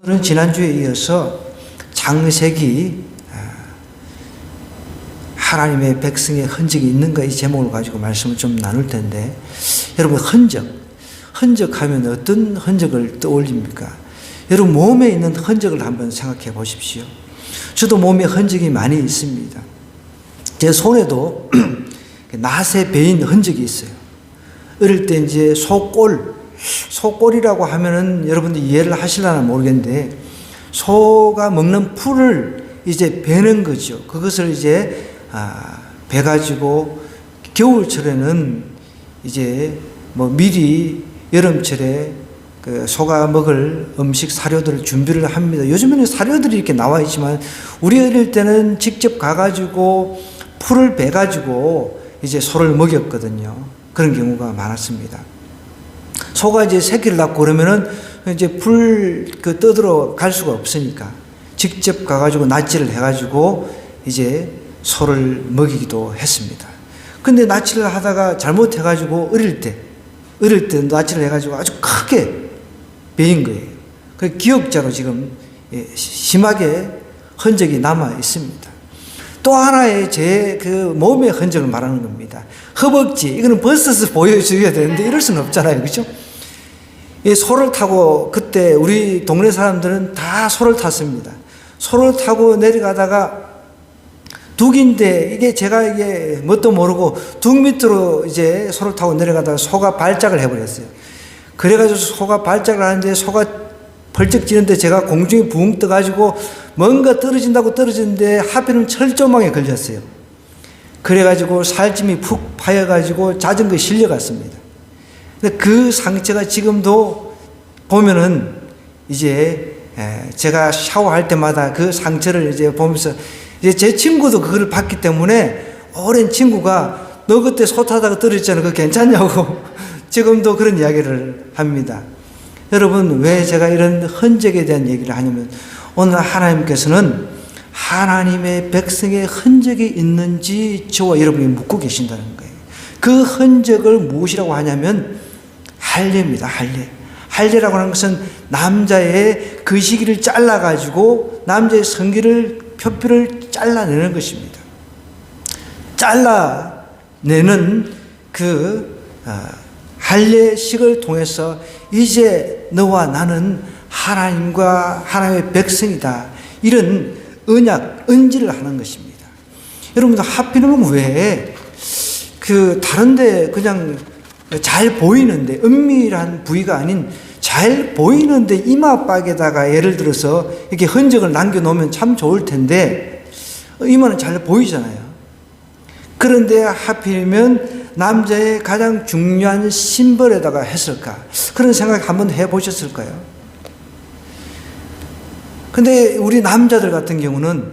오늘은 지난주에 이어서 창세기 하나님의 백성의 흔적이 있는가 이 제목을 가지고 말씀을 좀 나눌 텐데, 여러분 흔적하면 어떤 흔적을 떠올립니까? 여러분 몸에 있는 흔적을 한번 생각해 보십시오. 저도 몸에 흔적이 많이 있습니다. 제 손에도 낫에 베인 흔적이 있어요. 어릴 때 이제 소꼴이라고 하면은 여러분들 이해를 하실려나 모르겠는데, 소가 먹는 풀을 이제 베는 거죠. 그것을 이제 베가지고 겨울철에는 이제 미리 여름철에 그 소가 먹을 음식 사료들을 준비를 합니다. 요즘에는 사료들이 이렇게 나와 있지만 우리 어릴 때는 직접 가가지고 풀을 베가지고 이제 소를 먹였거든요. 그런 경우가 많았습니다. 소가 이제 새끼를 낳고 그러면은 이제 떠들어 갈 수가 없으니까 직접 가가지고 낫지를 해가지고 이제 소를 먹이기도 했습니다. 근데 낫지를 하다가 잘못해가지고 어릴 때 낫지를 해가지고 아주 크게 베인 거예요. 그 기억자로 지금 심하게 흔적이 남아 있습니다. 또 하나의 제 그 몸의 흔적을 말하는 겁니다. 허벅지, 이거는 버스에서 보여줘야 되는데 이럴 수는 없잖아요. 그죠? 이 소를 타고, 그때 우리 동네 사람들은 다 소를 탔습니다. 소를 타고 내려가다가 둑인데, 제가 뭣도 모르고 둑 밑으로 이제 소를 타고 내려가다가 소가 발작을 해버렸어요. 그래가지고 소가 발작을 하는데 소가 벌쩍 지는데 제가 공중에 붕 떠가지고 뭔가 떨어지는데 하필은 철조망에 걸렸어요. 그래가지고 살찜이 푹 파여가지고 자전거에 실려갔습니다. 근데 그 상처가 지금도 보면은 이제 제가 샤워할 때마다 그 상처를 이제 보면서, 이제 제 친구도 그걸 봤기 때문에 오랜 친구가 너 그때 소 타다가 떨어졌잖아, 그거 괜찮냐고 지금도 그런 이야기를 합니다. 여러분, 왜 제가 이런 흔적에 대한 얘기를 하냐면, 오늘 하나님께서는 하나님의 백성의 흔적이 있는지 저와 여러분이 묻고 계신다는 거예요. 그 흔적을 무엇이라고 하냐면 할례입니다. 할례라고 하는 것은 남자의 그 시기를 잘라가지고 남자의 표피를 잘라내는 것입니다. 잘라내는 그 할례식을 통해서 이제 너와 나는 하나님과 하나님의 백성이다, 이런 언지를 하는 것입니다. 여러분들 하필이면 왜 다른데 그냥 잘 보이는데, 은밀한 부위가 아닌 잘 보이는데 이마박에다가 예를 들어서 이렇게 흔적을 남겨놓으면 참 좋을 텐데, 이마는 잘 보이잖아요. 그런데 하필이면 남자의 가장 중요한 심벌에다가 했을까? 그런 생각 한번 해보셨을까요? 근데 우리 남자들 같은 경우는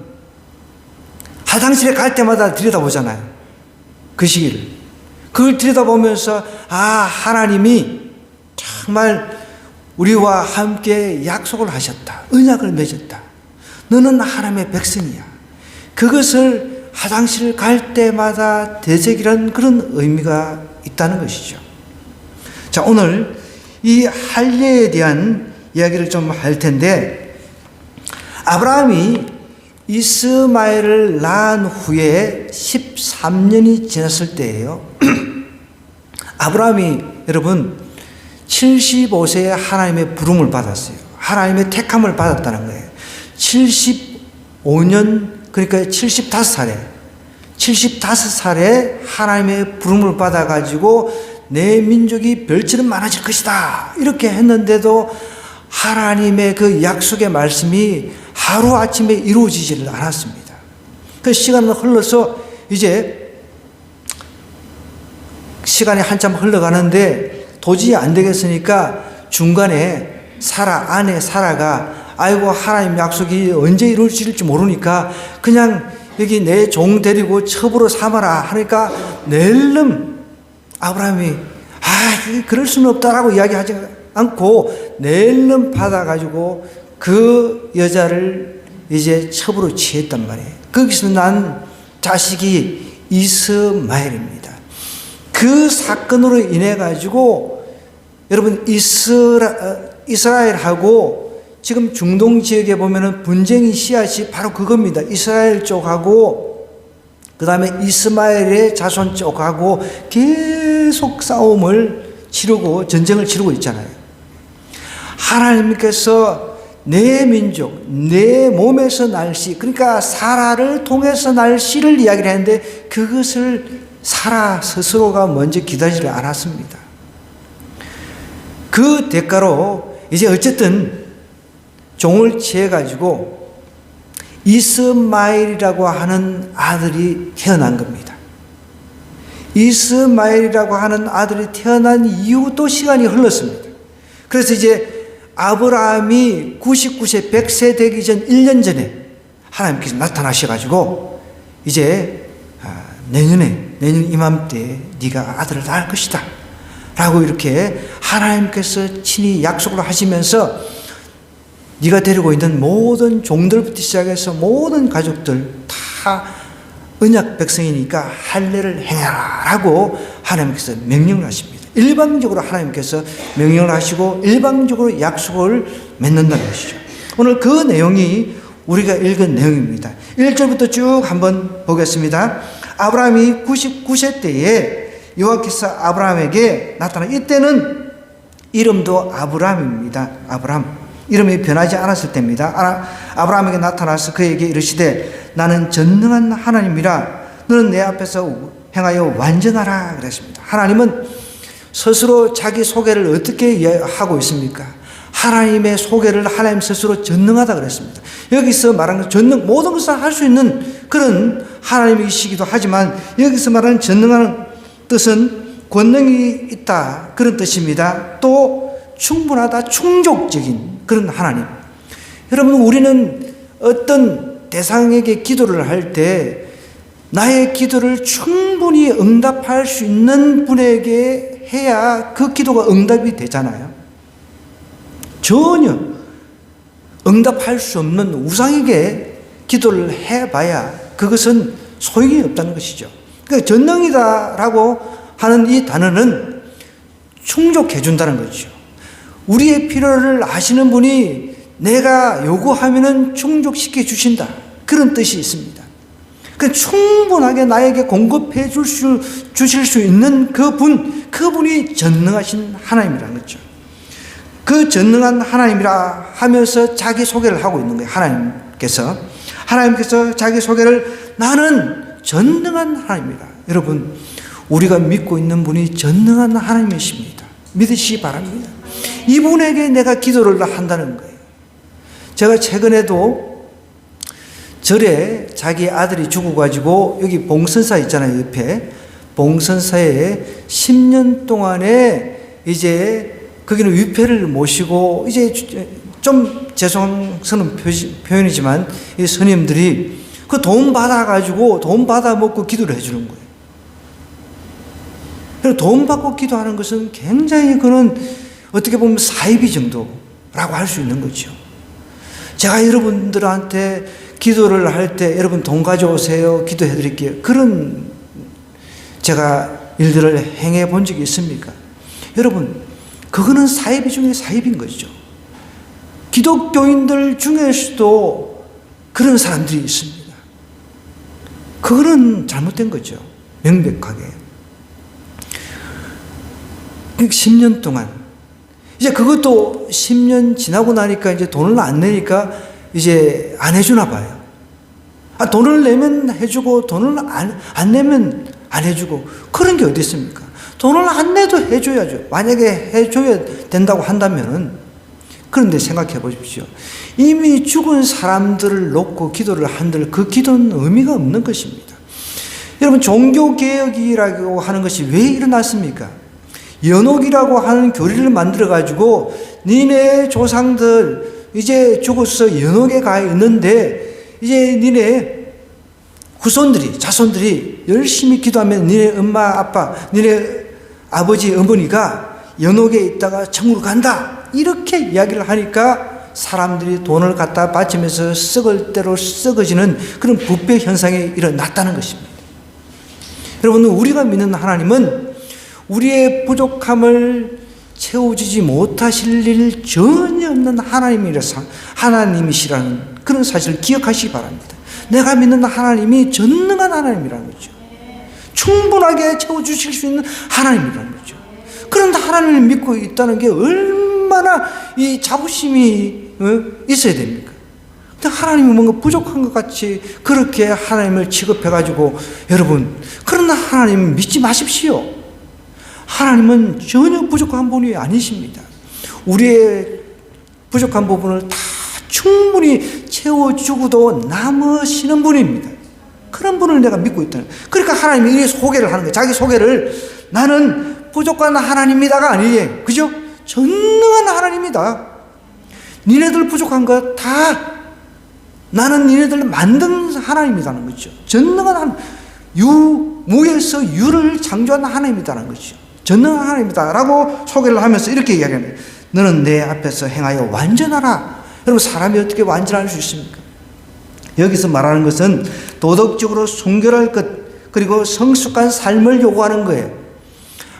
화장실에 갈 때마다 들여다보잖아요. 그 시기를. 그걸 들여다보면서 하나님이 정말 우리와 함께 약속을 하셨다, 언약을 맺었다, 너는 하나님의 백성이야. 그것을 화장실 갈 때마다 되새기는 그런 의미가 있다는 것이죠. 자, 오늘 이 할례에 대한 이야기를 좀 할 텐데, 아브라함이 이스마엘을 낳은 후에 13년이 지났을 때예요. 아브라함이 여러분 75세에 하나님의 부름을 받았어요. 하나님의 택함을 받았다는 거예요. 75년, 그러니까 75살에 하나님의 부름을 받아가지고 내 민족이 별처럼 많아질 것이다, 이렇게 했는데도 하나님의 그 약속의 말씀이 하루아침에 이루어지지를 않았습니다. 그 시간은 흘러서 이제 시간이 한참 흘러가는데 도저히 안 되겠으니까 중간에 아내 사라가 아이고 하나님 약속이 언제 이루어질지 모르니까 그냥 여기 내 종 데리고 첩으로 삼아라 하니까 낼름 아브라함이 그럴 수는 없다라고 이야기하지 않고 낼름 받아가지고 그 여자를 이제 첩으로 취했단 말이에요. 거기서 난 자식이 이스마엘입니다. 그 사건으로 인해 가지고 여러분 이스라엘하고 지금 중동 지역에 보면은 분쟁의 씨앗이 바로 그겁니다. 이스라엘 쪽하고 그 다음에 이스마엘의 자손 쪽하고 계속 싸움을 치르고 전쟁을 치르고 있잖아요. 하나님께서 내 민족, 내 몸에서 날 씨, 그러니까 사라를 통해서 날 씨를 이야기를 했는데 그것을 사라 스스로가 먼저 기다리지 않았습니다. 그 대가로 이제 어쨌든 종을 취해가지고 이스마엘이라고 하는 아들이 태어난 겁니다. 이스마엘이라고 하는 아들이 태어난 이후 또 시간이 흘렀습니다. 그래서 이제 아브라함이 99세 100세 되기 전 1년 전에 하나님께서 나타나셔가지고 이제 내년 이맘때 네가 아들을 낳을 것이다 라고 이렇게 하나님께서 친히 약속을 하시면서 네가 데리고 있는 모든 종들부터 시작해서 모든 가족들 다 언약 백성이니까 할례를 행하라 라고 하나님께서 명령을 하십니다. 일방적으로 하나님께서 명령을 하시고 일방적으로 약속을 맺는다는 것이죠. 오늘 그 내용이 우리가 읽은 내용입니다. 1절부터 쭉 한번 보겠습니다. 아브라함이 99세 때에 여호와께서 아브라함에게 나타나 이때는 이름도 아브라함입니다. 아브라함 이름이 변하지 않았을 때입니다. 아브라함에게 나타나서 그에게 이르시되 나는 전능한 하나님이라 너는 내 앞에서 행하여 완전하라 그랬습니다. 하나님은 스스로 자기 소개를 어떻게 하고 있습니까? 하나님의 소개를 하나님 스스로 전능하다 그랬습니다. 여기서 말하는 전능, 모든 것을 할 수 있는 그런 하나님이시기도 하지만 여기서 말하는 전능한 뜻은 권능이 있다 그런 뜻입니다. 또 충분하다, 충족적인 그런 하나님. 여러분, 우리는 어떤 대상에게 기도를 할 때 나의 기도를 충분히 응답할 수 있는 분에게 해야 그 기도가 응답이 되잖아요. 전혀 응답할 수 없는 우상에게 기도를 해봐야 그것은 소용이 없다는 것이죠. 그러니까 전능이다라고 하는 이 단어는 충족해 준다는 거죠. 우리의 필요를 아시는 분이 내가 요구하면은 충족시켜 주신다. 그런 뜻이 있습니다. 그 충분하게 나에게 공급해 주실 수 있는 그분이 전능하신 하나님이라는 거죠. 그 전능한 하나님이라 하면서 자기 소개를 하고 있는 거예요. 하나님께서 자기 소개를 나는 전능한 하나님이다. 여러분, 우리가 믿고 있는 분이 전능한 하나님이십니다. 믿으시기 바랍니다. 이분에게 내가 기도를 한다는 거예요. 제가 최근에도 절에 자기 아들이 죽어가지고 여기 봉선사 있잖아요. 옆에 봉선사에 10년 동안에 이제 거기는 위패를 모시고 이제 좀 죄송스러운 표현이지만 이 스님들이 그 돈 받아가지고 돈 받아 먹고 기도를 해주는 거예요. 그리고 돈 받고 기도하는 것은 굉장히 그는 어떻게 보면 사이비 정도라고 할 수 있는 거죠. 제가 여러분들한테 기도를 할 때 여러분 돈 가져오세요. 기도해 드릴게요. 그런 제가 일들을 행해 본 적이 있습니까? 여러분, 그거는 사이비 중에 사이비인 거죠. 기독교인들 중에서도 그런 사람들이 있습니다. 그거는 잘못된 거죠. 명백하게. 10년 동안. 이제 그것도 10년 지나고 나니까 이제 돈을 안 내니까 이제 안 해주나 봐요. 돈을 내면 해주고 돈을 안 내면 안 해주고 그런 게 어디 있습니까? 돈을 안 내도 해줘야죠. 만약에 해줘야 된다고 한다면은. 그런데 생각해 보십시오. 이미 죽은 사람들을 놓고 기도를 한들 그 기도는 의미가 없는 것입니다. 여러분, 종교개혁이라고 하는 것이 왜 일어났습니까? 연옥이라고 하는 교리를 만들어가지고 니네 조상들 이제 죽어서 연옥에 가 있는데 이제 니네 후손들이, 자손들이 열심히 기도하면 니네 엄마, 아빠, 니네 아버지, 어머니가 연옥에 있다가 천국으로 간다. 이렇게 이야기를 하니까 사람들이 돈을 갖다 바치면서 썩을 대로 썩어지는 그런 부패 현상이 일어났다는 것입니다. 여러분, 우리가 믿는 하나님은 우리의 부족함을 채워주지 못하실 일 전혀 없는 하나님이시라는 그런 사실을 기억하시기 바랍니다. 내가 믿는 하나님이 전능한 하나님이라는 거죠. 충분하게 채워주실 수 있는 하나님이라는 거죠. 그런데 하나님을 믿고 있다는 게 얼마나 이 자부심이 있어야 됩니까? 근데 하나님이 뭔가 부족한 것 같이 그렇게 하나님을 취급해가지고, 여러분, 그러나 하나님을 믿지 마십시오. 하나님은 전혀 부족한 분이 아니십니다. 우리의 부족한 부분을 다 충분히 채워주고도 남으시는 분입니다. 그런 분을 내가 믿고 있다는 거예요. 그러니까 하나님이 이 소개를 하는 거예요. 자기 소개를 나는 부족한 하나님이다가 아니에요. 그죠? 전능한 하나님이다. 니네들 부족한 거 다 나는 니네들을 만든 하나님이라는 거죠. 전능한 하나님. 무에서 유를 창조한 하나님이라는 거죠. 전능한 하나님이다라고 소개를 하면서 이렇게 이야기합니다. 너는 내 앞에서 행하여 완전하라. 여러분, 사람이 어떻게 완전할 수 있습니까? 여기서 말하는 것은 도덕적으로 순결할 것, 그리고 성숙한 삶을 요구하는 거예요.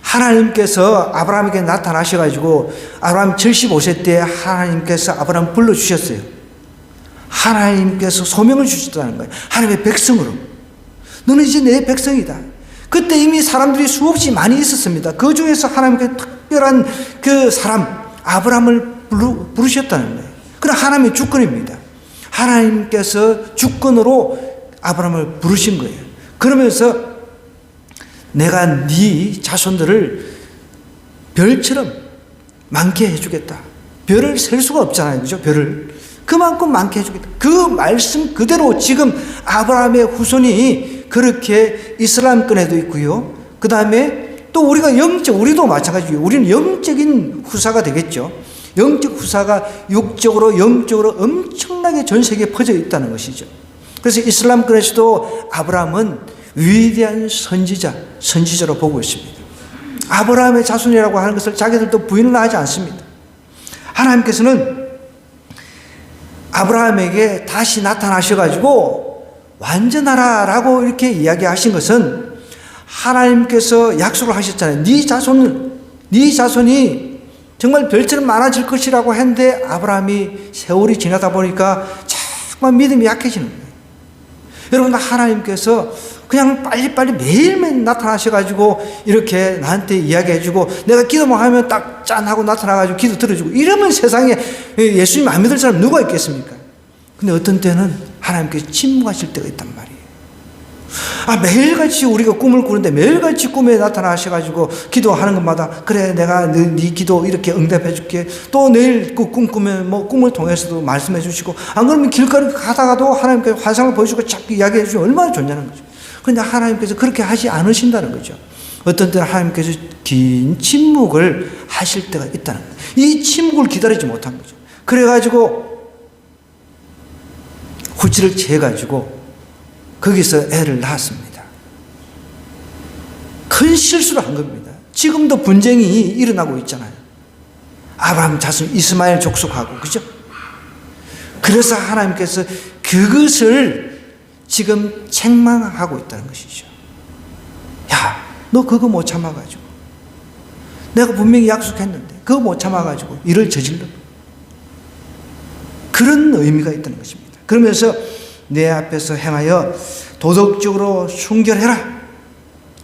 하나님께서 아브라함에게 나타나셔가지고 아브라함 75세 때 하나님께서 아브라함 불러주셨어요. 하나님께서 소명을 주셨다는 거예요. 하나님의 백성으로. 너는 이제 내 백성이다. 그때 이미 사람들이 수없이 많이 있었습니다. 그 중에서 하나님께 특별한 그 사람 아브라함을 부르셨다는 거예요. 그럼 하나님의 주권입니다. 하나님께서 주권으로 아브라함을 부르신 거예요. 그러면서 내가 네 자손들을 별처럼 많게 해주겠다. 별을 셀 수가 없잖아요. 그죠? 별을. 그만큼 많게 해주겠다. 그 말씀 그대로 지금 아브라함의 후손이 그렇게 이스라엘권에도 있고요. 그 다음에 또 우리가 우리도 마찬가지예요. 우리는 영적인 후사가 되겠죠. 영적 후사가 육적으로 영적으로 엄청나게 전 세계에 퍼져 있다는 것이죠. 그래서 이슬람권에서도 아브라함은 위대한 선지자로 보고 있습니다. 아브라함의 자손이라고 하는 것을 자기들도 부인을 하지 않습니다. 하나님께서는 아브라함에게 다시 나타나셔가지고 완전하라라고 이렇게 이야기하신 것은 하나님께서 약속을 하셨잖아요. 네 자손이 정말 별처럼 많아질 것이라고 했는데 아브라함이 세월이 지나다 보니까 자꾸만 믿음이 약해지는 거예요. 여러분, 하나님께서 그냥 빨리빨리 매일매일 나타나셔가지고 이렇게 나한테 이야기해주고 내가 기도만 하면 딱 짠 하고 나타나가지고 기도 들어주고 이러면 세상에 예수님 안 믿을 사람 누가 있겠습니까? 근데 어떤 때는 하나님께서 침묵하실 때가 있단 말이에요. 매일같이 우리가 꿈을 꾸는데 매일같이 꿈에 나타나셔가지고 기도하는 것마다 그래 내가 네 기도 이렇게 응답해 줄게. 또 내일 그 꿈 꾸면 뭐 꿈을 통해서도 말씀해 주시고 안 그러면 길거리 가다가도 하나님께서 환상을 보여주고 자꾸 이야기해 주시면 얼마나 좋냐는 거죠. 그런데 하나님께서 그렇게 하지 않으신다는 거죠. 어떤 때는 하나님께서 긴 침묵을 하실 때가 있다는 거예요. 이 침묵을 기다리지 못한 거죠. 그래가지고 후치를 재가지고 거기서 애를 낳았습니다. 큰 실수를 한 겁니다. 지금도 분쟁이 일어나고 있잖아요. 아브라함 자손 이스마엘 족속하고, 그죠? 그래서 하나님께서 그것을 지금 책망하고 있다는 것이죠. 야, 너 그거 못 참아가지고. 내가 분명히 약속했는데 그거 못 참아가지고 일을 저질러. 그런 의미가 있다는 것입니다. 그러면서 내 앞에서 행하여 도덕적으로 순결해라.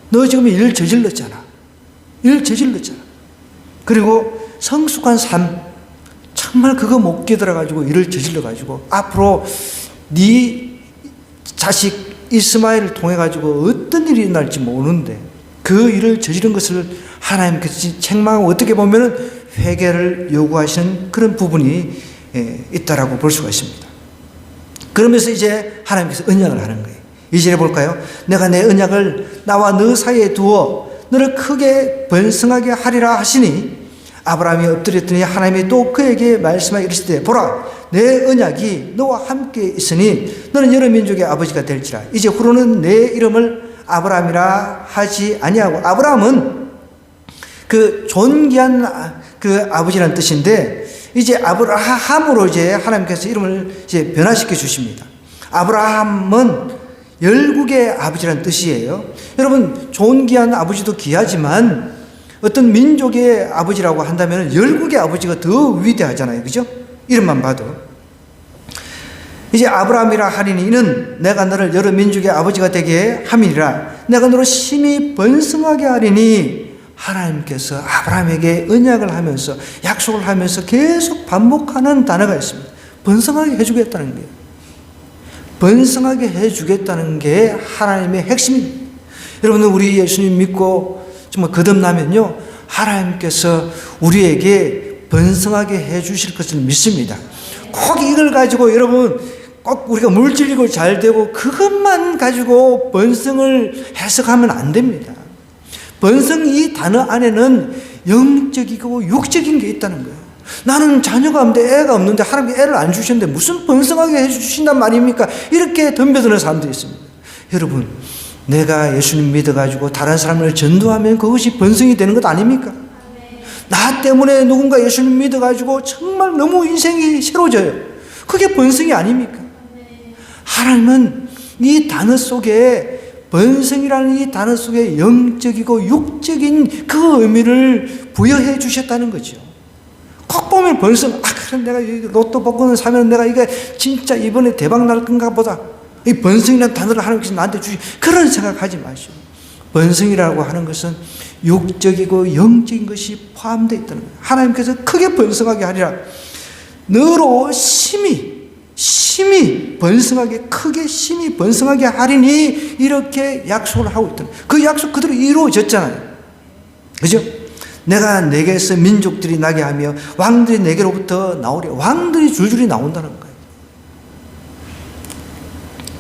너 지금 일 저질렀잖아. 그리고 성숙한 삶, 정말 그거 못 깨달아가지고 일을 저질러가지고 앞으로 네 자식 이스마엘을 통해가지고 어떤 일이 일어날지 모르는데 그 일을 저지른 것을 하나님께서 책망하고 어떻게 보면 회개를 요구하시는 그런 부분이 있다라고 볼 수가 있습니다. 그러면서 이제 하나님께서 언약을 하는 거예요. 2절에 볼까요? 내가 내 언약을 나와 너 사이에 두어 너를 크게 번성하게 하리라 하시니 아브라함이 엎드렸더니 하나님이 또 그에게 말씀하여 이르시되 보라 내 언약이 너와 함께 있으니 너는 여러 민족의 아버지가 될지라. 이제 후로는 내 이름을 아브라함이라 하지 아니하고, 아브라함은 그 존귀한 그 아버지라는 뜻인데 이제 아브라함으로 이제 하나님께서 이름을 이제 변화시켜 주십니다. 아브라함은 열국의 아버지라는 뜻이에요. 여러분, 존귀한 아버지도 귀하지만 어떤 민족의 아버지라고 한다면 열국의 아버지가 더 위대하잖아요. 그죠? 이름만 봐도. 이제 아브라함이라 하리니 이는 내가 너를 여러 민족의 아버지가 되게 함이니라. 내가 너를 심히 번성하게 하리니, 하나님께서 아브라함에게 언약을 하면서 약속을 하면서 계속 반복하는 단어가 있습니다. 번성하게 해주겠다는 거예요. 번성하게 해주겠다는 게 하나님의 핵심입니다. 여러분들, 우리 예수님 믿고 정말 거듭나면요, 하나님께서 우리에게 번성하게 해주실 것을 믿습니다. 꼭 이걸 가지고 여러분, 꼭 우리가 물질이고 잘 되고 그것만 가지고 번성을 해석하면 안 됩니다. 번성, 이 단어 안에는 영적이고 육적인 게 있다는 거예요. 나는 자녀가 없는데, 애가 없는데 하나님이 애를 안 주셨는데 무슨 번성하게 해주신단 말입니까? 이렇게 덤벼드는 사람들이 있습니다. 여러분, 내가 예수님 믿어가지고 다른 사람을 전도하면 그것이 번성이 되는 것 아닙니까? 나 때문에 누군가 예수님 믿어가지고 정말 너무 인생이 새로워져요. 그게 번성이 아닙니까? 하나님은 이 단어 속에, 번성이라는 이 단어 속에 영적이고 육적인 그 의미를 부여해 주셨다는 거죠. 꼭 보면 번성, 그럼 내가 로또 복권을 사면 내가 이게 진짜 이번에 대박 날 건가 보다. 이 번성이라는 단어를 하나님께서 나한테 주시, 그런 생각하지 마시고. 번성이라고 하는 것은 육적이고 영적인 것이 포함되어 있다는 거예요. 하나님께서 크게 번성하게 하리라. 너로 심히 번성하게, 크게 심히 번성하게 하리니, 이렇게 약속을 하고 있던, 그 약속 그대로 이루어졌잖아요. 그죠? 내가 내게서 민족들이 나게 하며 왕들이 내게로부터 나오리. 왕들이 줄줄이 나온다는 거예요.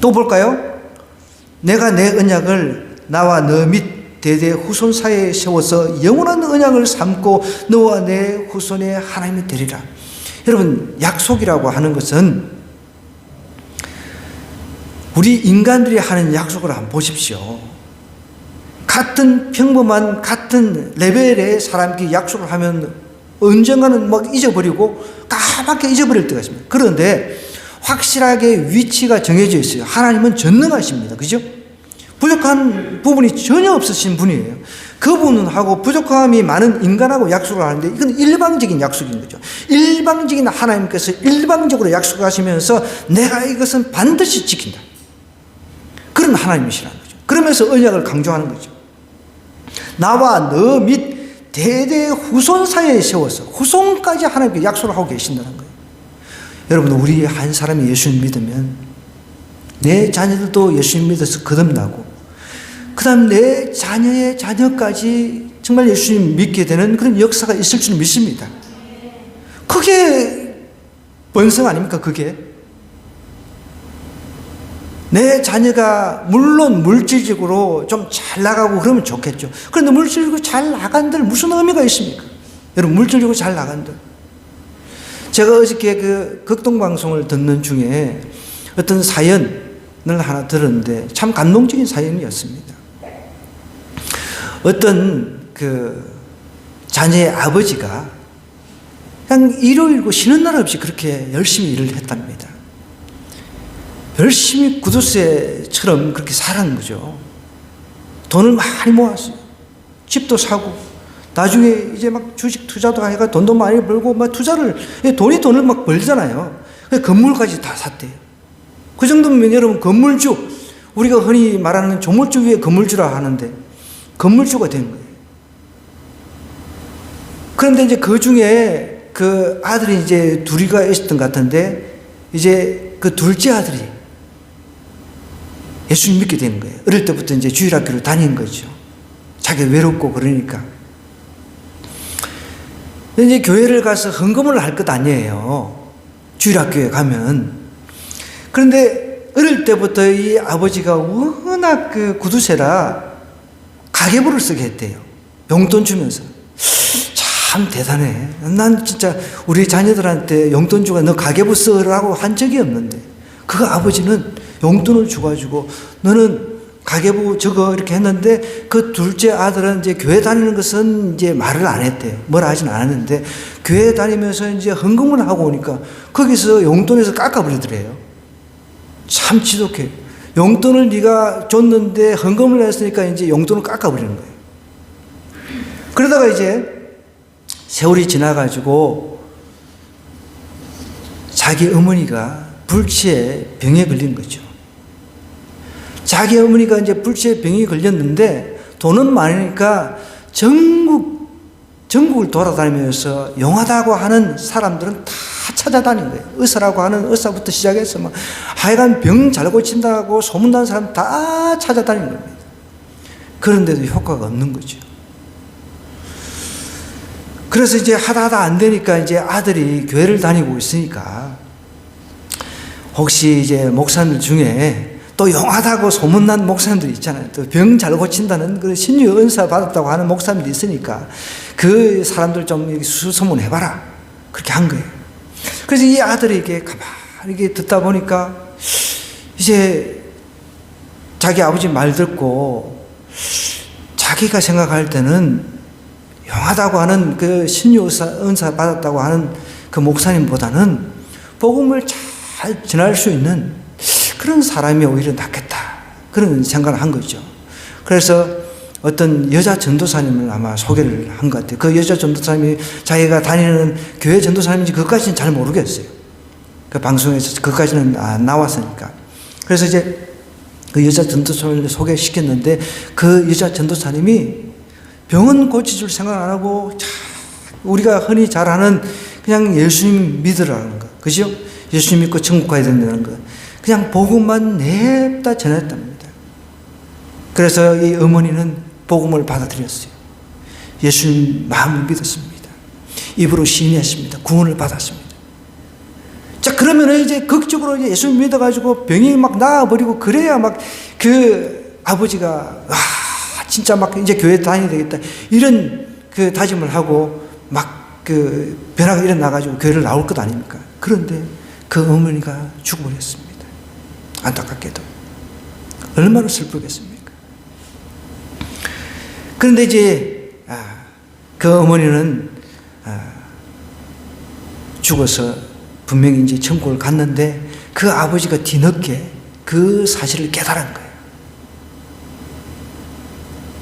또 볼까요? 내가 내 언약을 나와 너 및 대대 후손 사이에 세워서 영원한 언약을 삼고 너와 내 후손의 하나님이 되리라. 여러분, 약속이라고 하는 것은 우리 인간들이 하는 약속을 한번 보십시오. 같은 평범한 같은 레벨의 사람끼리 약속을 하면 언젠가는 막 잊어버리고 까맣게 잊어버릴 때가 있습니다. 그런데 확실하게 위치가 정해져 있어요. 하나님은 전능하십니다. 그죠? 부족한 부분이 전혀 없으신 분이에요. 그분하고 부족함이 많은 인간하고 약속을 하는데, 이건 일방적인 약속인 거죠. 일방적인 하나님께서 일방적으로 약속하시면서 내가 이것은 반드시 지킨다, 그런 하나님이시라는 거죠. 그러면서 언약을 강조하는 거죠. 나와 너 및 대대 후손 사이에 세워서, 후손까지 하나님께 약속을 하고 계신다는 거예요. 여러분, 우리 한 사람이 예수님 믿으면 내 자녀들도 예수님 믿어서 거듭나고, 그 다음 내 자녀의 자녀까지 정말 예수님 믿게 되는 그런 역사가 있을 줄 믿습니다. 그게 번성 아닙니까? 그게 내 자녀가 물론 물질적으로 좀 잘 나가고 그러면 좋겠죠. 그런데 물질적으로 잘 나간들 무슨 의미가 있습니까? 여러분, 물질적으로 잘 나간들. 제가 어저께 그 극동방송을 듣는 중에 어떤 사연을 하나 들었는데 참 감동적인 사연이었습니다. 어떤 그 자녀의 아버지가 그냥 일요일고 쉬는 날 없이 그렇게 열심히 일을 했답니다. 열심히 구두쇠처럼 그렇게 살았는 거죠. 돈을 많이 모았어요. 집도 사고, 나중에 이제 막 주식 투자도 하니까 돈도 많이 벌고, 막 투자를, 돈을 막 벌잖아요. 건물까지 다 샀대요. 그 정도면 여러분, 건물주, 우리가 흔히 말하는 조물주 위에 건물주라 하는데, 건물주가 된 거예요. 그런데 이제 그 중에 그 아들이 이제 둘이가 있었던 것 같은데, 이제 그 둘째 아들이 예수님 믿게 되는 거예요. 어릴 때부터 이제 주일학교를 다닌 거죠. 자기가 외롭고 그러니까. 이제 교회를 가서 헌금을 할 것 아니에요. 주일학교에 가면. 그런데 어릴 때부터 이 아버지가 워낙 그 구두쇠라 가계부를 쓰게 했대요. 용돈 주면서. 참 대단해. 난 진짜 우리 자녀들한테 용돈 주고 너 가계부 쓰라고 한 적이 없는데, 그 아버지는 용돈을 줘가지고 너는 가계부 적어 이렇게 했는데, 그 둘째 아들은 이제 교회 다니는 것은 이제 말을 안 했대요. 뭐라 하진 않았는데, 교회 다니면서 이제 헌금을 하고 오니까 거기서 용돈에서 깎아버리더래요. 참 지독해. 용돈을 네가 줬는데 헌금을 했으니까 이제 용돈을 깎아버리는 거예요. 그러다가 이제 세월이 지나가지고 자기 어머니가 불치에 병에 걸린 거죠. 자기 어머니가 이제 불치에 병이 걸렸는데 돈은 많으니까 전국을 돌아다니면서 용하다고 하는 사람들은 다 찾아다닌 거예요. 의사라고 하는 의사부터 시작해서 막 하여간 병 잘 고친다고 소문난 사람 다 찾아다니는 겁니다. 그런데도 효과가 없는 거죠. 그래서 이제 하다 안 되니까 이제 아들이 교회를 다니고 있으니까 혹시 이제 목사님들 중에 또 용하다고 소문난 목사님들이 있잖아요. 또 병 잘 고친다는 그 신유 은사 받았다고 하는 목사님들이 있으니까 그 사람들 좀 수소문해봐라. 그렇게 한 거예요. 그래서 이 아들이 이게 가만히 이렇게 듣다 보니까 이제 자기 아버지 말 듣고 자기가 생각할 때는 용하다고 하는 그 신유 은사 받았다고 하는 그 목사님보다는 복음을 잘 전할 수 있는 그런 사람이 오히려 낫겠다. 그런 생각을 한 거죠. 그래서 어떤 여자 전도사님을 아마 소개를 한 것 같아요. 그 여자 전도사님이 자기가 다니는 교회 전도사님인지 그것까지는 잘 모르겠어요. 그 방송에서 그것까지는 안 나왔으니까. 그래서 이제 그 여자 전도사님을 소개시켰는데 그 여자 전도사님이 병은 고쳐줄 생각 안 하고 우리가 흔히 잘 아는 그냥 예수님 믿으라는 거. 그죠? 예수님 믿고 천국 가야 된다는 거. 그냥 복음만 냅다 전했답니다. 그래서 이 어머니는 복음을 받아들였어요. 예수님 마음을 믿었습니다. 입으로 시인했습니다. 구원을 받았습니다. 자, 그러면 이제 극적으로 예수님 믿어가지고 병이 막 나아버리고 그래야 막 그 아버지가 진짜 막 이제 교회 다녀야 되겠다. 이런 그 다짐을 하고 막 그 변화가 일어나가지고 교회를 나올 것 아닙니까? 그런데 그 어머니가 죽어버렸습니다. 안타깝게도. 얼마나 슬프겠습니까? 그런데 이제 그 어머니는 죽어서 분명히 이제 천국을 갔는데 그 아버지가 뒤늦게 그 사실을 깨달은 거예요.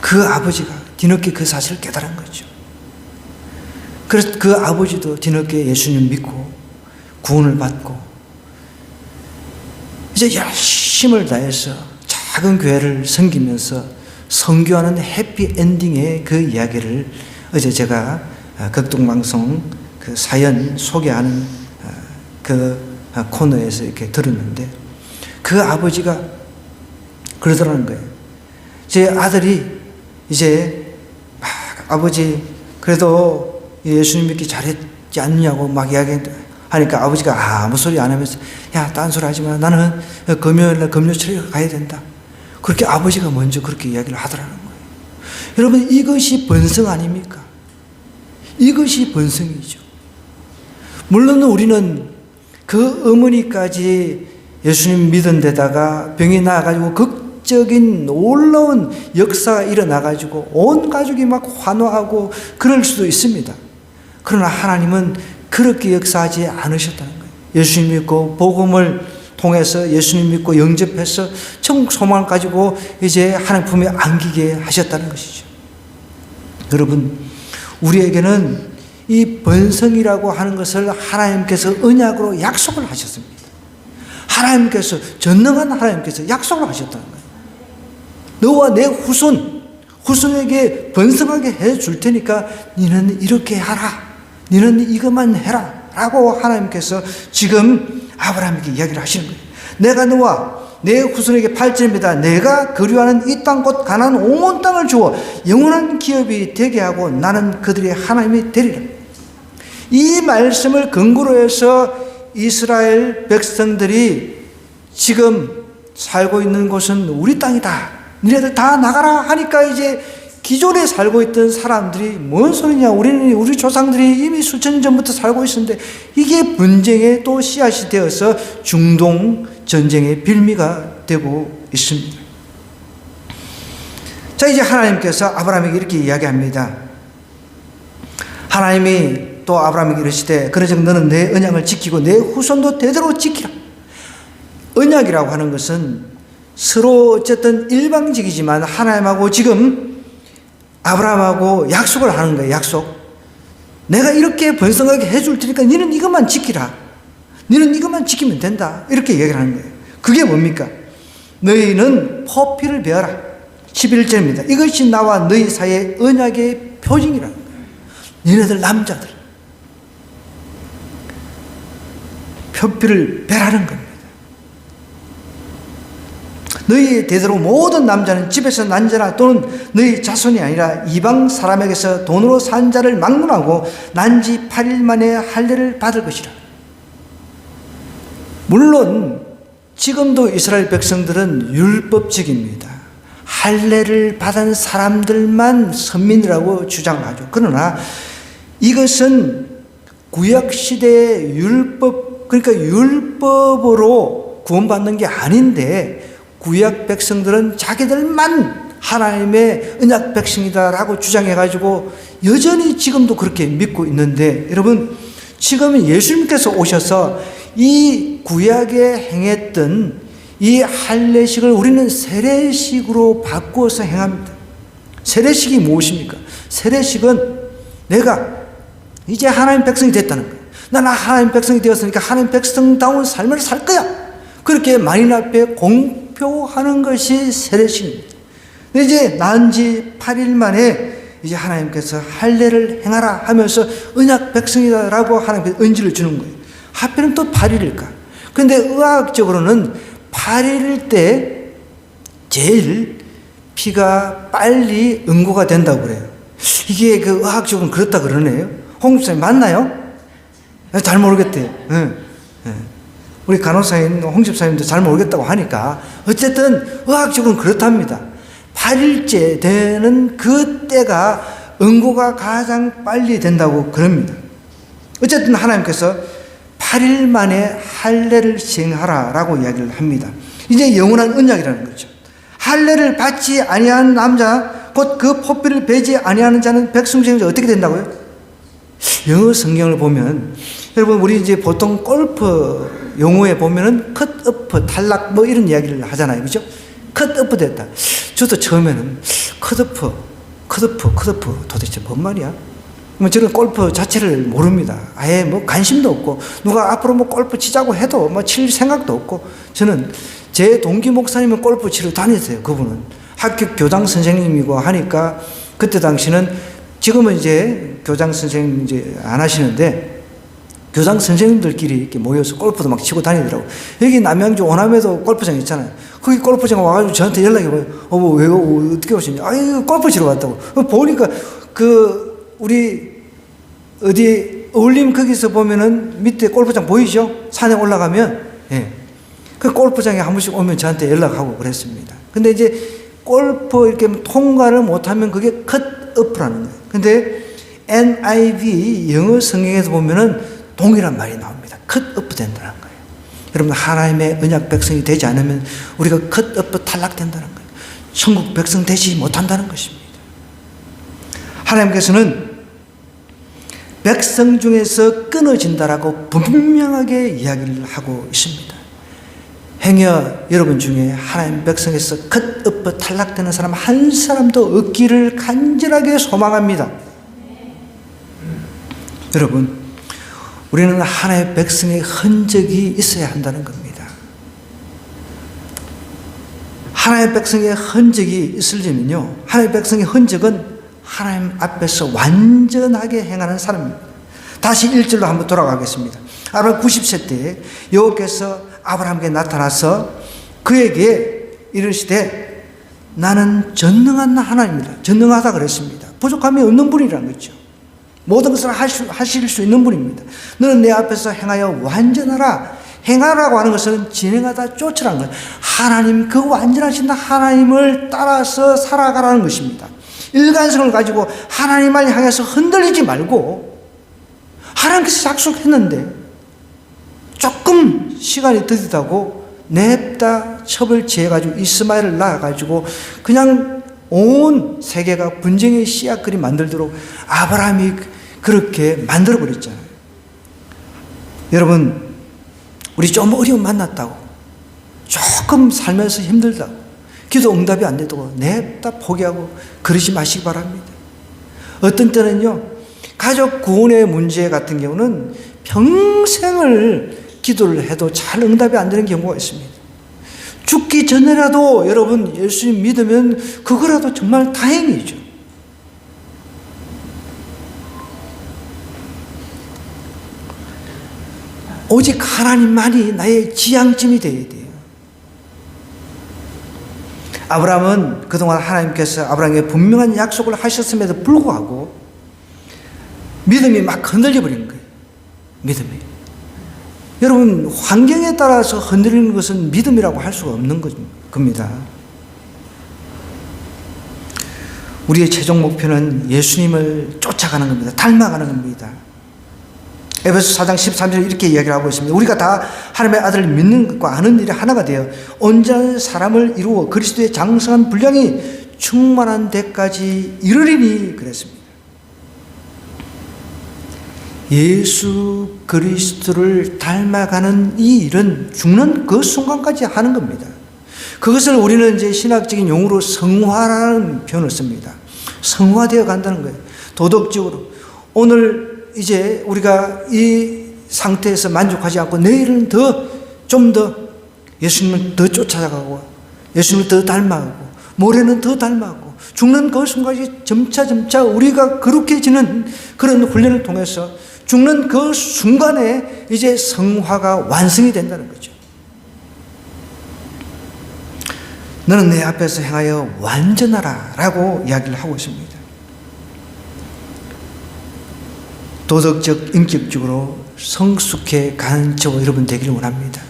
그 아버지가 뒤늦게 그 사실을 깨달은 거죠. 그래서 그 아버지도 뒤늦게 예수님 믿고 구원을 받고 이제 열심을 다해서 작은 교회를 섬기면서 선교하는 해피엔딩의 그 이야기를 어제 제가 극동방송 그 사연 소개하는 그 코너에서 이렇게 들었는데 그 아버지가 그러더라는 거예요. 제 아들이 이제 막 아버지 그래도 예수님 믿기 잘했지 않냐고 막 이야기하니까 아버지가 아무 소리 안 하면서 야, 딴소리 하지 마. 나는 금요일날 금요철에 가야 된다. 그렇게 아버지가 먼저 그렇게 이야기를 하더라는 거예요. 여러분, 이것이 번성 아닙니까? 이것이 번성이죠. 물론 우리는 그 어머니까지 예수님 믿은 데다가 병이 나아가지고 극적인 놀라운 역사가 일어나가지고 온 가족이 막 환호하고 그럴 수도 있습니다. 그러나 하나님은 그렇게 역사하지 않으셨다는 거예요. 예수님 믿고 복음을 통해서 예수님 믿고 영접해서 천국 소망을 가지고 이제 하나님 품에 안기게 하셨다는 것이죠. 여러분, 우리에게는 이 번성이라고 하는 것을 하나님께서 언약으로 약속을 하셨습니다. 하나님께서, 전능한 하나님께서 약속을 하셨다는 거예요. 너와 내 후손에게 번성하게 해줄 테니까 니는 이렇게 하라. 니는 이것만 해라. 라고 하나님께서 지금 아브라함에게 이야기를 하시는 거예요. 내가 너와 내 후손에게 발전입니다. 내가 거류하는 이 땅 곧 가나안 온 땅을 주어 영원한 기업이 되게 하고 나는 그들의 하나님이 되리라. 이 말씀을 근거로 해서 이스라엘 백성들이 지금 살고 있는 곳은 우리 땅이다. 니네들 다 나가라 하니까 이제 기존에 살고 있던 사람들이 뭔 소리냐. 우리 조상들이 이미 수천 년 전부터 살고 있었는데 이게 분쟁의 또 씨앗이 되어서 중동 전쟁의 빌미가 되고 있습니다. 자, 이제 하나님께서 아브라함에게 이렇게 이야기합니다. 하나님이 또 아브라함에게 이르시되 그러즉 너는 내 언약을 지키고 내 후손도 대대로 지키라. 언약이라고 하는 것은 서로 어쨌든 일방적이지만 하나님하고 지금 아브라함하고 약속을 하는 거예요. 약속. 내가 이렇게 번성하게 해줄 테니까 너는 이것만 지키라. 너는 이것만 지키면 된다. 이렇게 얘기를 하는 거예요. 그게 뭡니까? 너희는 포피를 베어라. 11절입니다. 이것이 나와 너희 사이의 언약의 표징이라는 거예요. 너희들 남자들 포피를 베라는 겁니다. 너희 대대로 모든 남자는 집에서 난 자나 또는 너희 자손이 아니라 이방 사람에게서 돈으로 산 자를 막론하고 난 지 8일 만에 할례를 받을 것이라. 물론 지금도 이스라엘 백성들은 율법적입니다. 할례를 받은 사람들만 선민이라고 주장하죠. 그러나 이것은 구약시대의 율법, 그러니까 율법으로 구원받는 게 아닌데 구약 백성들은 자기들만 하나님의 언약 백성이다라고 주장해가지고 여전히 지금도 그렇게 믿고 있는데, 여러분 지금 예수님께서 오셔서 이 구약에 행했던 이 할례식을 우리는 세례식으로 바꾸어서 행합니다. 세례식이 무엇입니까? 세례식은 내가 이제 하나님 백성이 됐다는 거예요. 나는 하나님 백성이 되었으니까 하나님 백성다운 삶을 살 거야. 그렇게 만인 앞에 공표하는 것이 세례식입니다. 이제 난 지 8일 만에 이제 하나님께서 할례를 행하라 하면서 언약 백성이다라고 하나님께서 언지를 주는 거예요. 하필은 또 8일일까? 그런데 의학적으로는 8일일 때 제일 피가 빨리 응고가 된다고 그래요. 이게 그 의학적으로는 그렇다 그러네요. 홍 집사님 맞나요? 잘 모르겠대요. 우리 간호사인 홍 집사님도 잘 모르겠다고 하니까 어쨌든 의학적으로는 그렇답니다. 8일째 되는 그때가 응고가 가장 빨리 된다고 그럽니다. 어쨌든 하나님께서 8일 만에 할례를 시행하라라고 이야기를 합니다. 이제 영원한 언약이라는 거죠. 할례를 받지 아니하는 남자, 곧 그 포피를 베지 아니하는 자는 백성 중에 어떻게 된다고요? 영어 성경을 보면, 여러분 우리 이제 보통 골프 용어에 보면은 컷오프, 탈락 뭐 이런 이야기를 하잖아요. 그죠? 컷오프 됐다. 저도 처음에는 컷오프 도대체 뭔 말이야? 뭐 저는 골프 자체를 모릅니다. 아예 뭐 관심도 없고, 누가 앞으로 뭐 골프 치자고 해도 뭐 칠 생각도 없고, 저는 제 동기 목사님은 골프 치러 다녔어요. 그분은 학교 교장 선생님이고 하니까, 그때 당시는, 지금은 이제 교장 선생님 이제 안 하시는데 교장 선생님들끼리 이렇게 모여서 골프도 막 치고 다니더라고. 여기 남양주 오남에도 골프장 있잖아요. 거기 골프장 와가지고 저한테 연락해봐요. 왜 어떻게 오시냐? 아이 골프 치러 왔다고. 보니까 우리 어디 어울림 거기서 보면은 밑에 골프장 보이죠? 산에 올라가면, 예. 그 골프장에 한 번씩 오면 저한테 연락하고 그랬습니다. 근데 이제 골프 이렇게 통과를 못하면 그게 컷오프라는 거예요. 근데 NIV 영어 성경에서 보면은 동일한 말이 나옵니다. 컷오프 된다는 거예요. 여러분 하나님의 언약 백성이 되지 않으면 우리가 컷오프 탈락된다는 거예요. 천국 백성 되지 못한다는 것입니다. 하나님께서는 백성 중에서 끊어진다라고 분명하게 이야기를 하고 있습니다. 행여 여러분 중에 하나님 백성에서 컷오프 탈락되는 사람 한 사람도 없기를 간절하게 소망합니다. 여러분, 우리는 하나님의 백성의 흔적이 있어야 한다는 겁니다. 하나님의 백성의 흔적이 있으려면요, 하나님의 백성의 흔적은 하나님 앞에서 완전하게 행하는 사람입니다. 다시 1절로 한번 돌아가겠습니다. 아브라함 90세 때 여호와께서 아브라함에게 나타나서 그에게 이르시되 나는 전능한 하나님이다. 전능하다 그랬습니다. 부족함이 없는 분이라는 거죠. 모든 것을 하실 수 있는 분입니다. 너는 내 앞에서 행하여 완전하라. 행하라고 하는 것은 진행하다 쫓으라는 거예요. 하나님, 그 완전하신 하나님을 따라서 살아가라는 것입니다. 일관성을 가지고 하나님을 향해서 흔들리지 말고, 하나님께서 약속했는데 조금 시간이 더디다고 냅다 첩을 지어가지고 이스마엘을 낳아가지고 그냥 온 세계가 분쟁의 씨앗들이 만들도록 아브라함이 그렇게 만들어버렸잖아요. 여러분, 우리 좀 어려움 만났다고, 조금 살면서 힘들다고, 기도 응답이 안 되다고 냅다 포기하고 그러지 마시기 바랍니다. 어떤 때는요, 가족 구원의 문제 같은 경우는 평생을 기도를 해도 잘 응답이 안 되는 경우가 있습니다. 죽기 전에라도 여러분 예수님 믿으면 그거라도 정말 다행이죠. 오직 하나님만이 나의 지향점이 되어야 돼요. 아브라함은 그동안 하나님께서 아브라함에게 분명한 약속을 하셨음에도 불구하고 믿음이 막 흔들려 버리는 거예요. 믿음이. 여러분, 환경에 따라서 흔들리는 것은 믿음이라고 할 수가 없는 겁니다. 우리의 최종 목표는 예수님을 쫓아가는 겁니다. 닮아가는 겁니다. 에베소 4장 13절에 이렇게 이야기를 하고 있습니다. 우리가 다 하나님의 아들을 믿는 것과 아는 일이 하나가 되어 온전한 사람을 이루어 그리스도의 장성한 분량이 충만한 데까지 이르리니 그랬습니다. 예수 그리스도를 닮아가는 이 일은 죽는 그 순간까지 하는 겁니다. 그것을 우리는 이제 신학적인 용어로 성화라는 표현을 씁니다. 성화되어 간다는 거예요. 도덕적으로. 오늘 이제 우리가 이 상태에서 만족하지 않고 내일은 좀 더 예수님을 더 쫓아가고 예수님을 더 닮아가고 모레는 더 닮아가고 죽는 그 순간까지 점차 우리가 거룩해지는 그런 훈련을 통해서 죽는 그 순간에 이제 성화가 완성이 된다는 거죠. 너는 내 앞에서 행하여 완전하라 라고 이야기를 하고 있습니다. 도덕적, 인격적으로 성숙해 가는 저와 여러분 되기를 원합니다.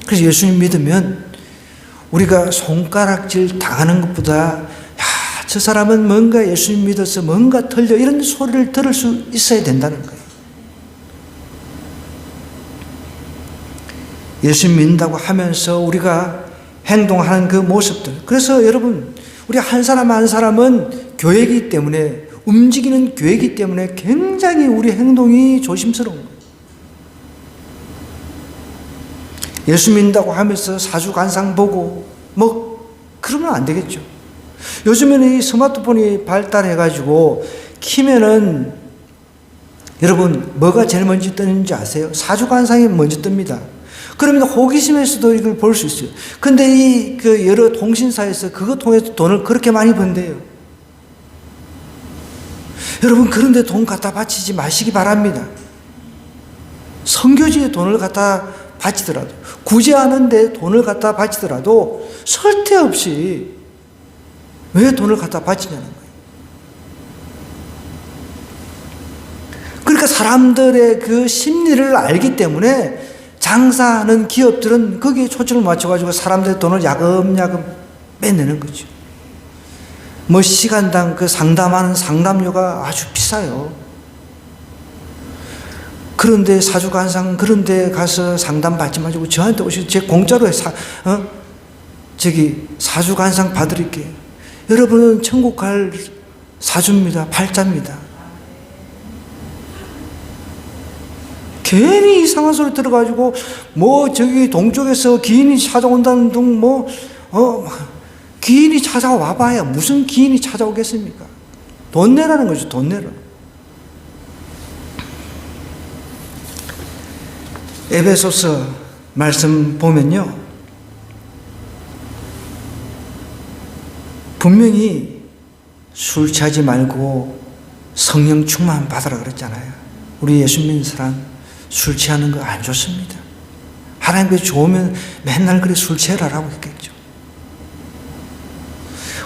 그래서 예수님 믿으면 우리가 손가락질 당하는 것보다 저 사람은 뭔가 예수님 믿어서 뭔가 틀려 이런 소리를 들을 수 있어야 된다는 거예요. 예수님 믿는다고 하면서 우리가 행동하는 그 모습들. 그래서 여러분, 우리 한 사람 한 사람은 교회이기 때문에 움직이는 교회이기 때문에 굉장히 우리 행동이 조심스러운 거예요. 예수 믿는다고 하면서 사주관상 보고 그러면 안 되겠죠. 요즘에는 이 스마트폰이 발달해가지고 키면은 여러분 뭐가 제일 먼저 뜨는지 아세요? 사주관상이 먼저 뜹니다. 그러면 호기심에서도 이걸 볼 수 있어요. 근데 그 여러 통신사에서 그거 통해서 돈을 그렇게 많이 번대요. 여러분, 그런데 돈 갖다 바치지 마시기 바랍니다. 선교지에 돈을 갖다 바치더라도, 구제하는데 돈을 갖다 바치더라도 설태 없이 왜 돈을 갖다 바치냐는 거예요. 그러니까 사람들의 그 심리를 알기 때문에 장사하는 기업들은 거기에 초점을 맞춰가지고 사람들의 돈을 야금야금 빼내는 거죠. 시간당 그 상담하는 상담료가 아주 비싸요. 그런데 사주관상 그런 데 가서 상담 받지 마시고 저한테 오셔서 제 공짜로 사주관상 봐드릴게요. 여러분은 천국 갈 사주입니다. 팔자입니다. 괜히 이상한 소리 들어가지고 동쪽에서 기인이 찾아온다는 등 기인이 찾아와봐야 무슨 기인이 찾아오겠습니까? 돈 내라는 거죠. 돈 내라. 에베소서 말씀 보면요, 분명히 술 취하지 말고 성령 충만 받으라 그랬잖아요. 우리 예수 믿는 사람 술 취하는 거 안 좋습니다. 하나님께 좋으면 맨날 그래 술 취하라고 했겠죠.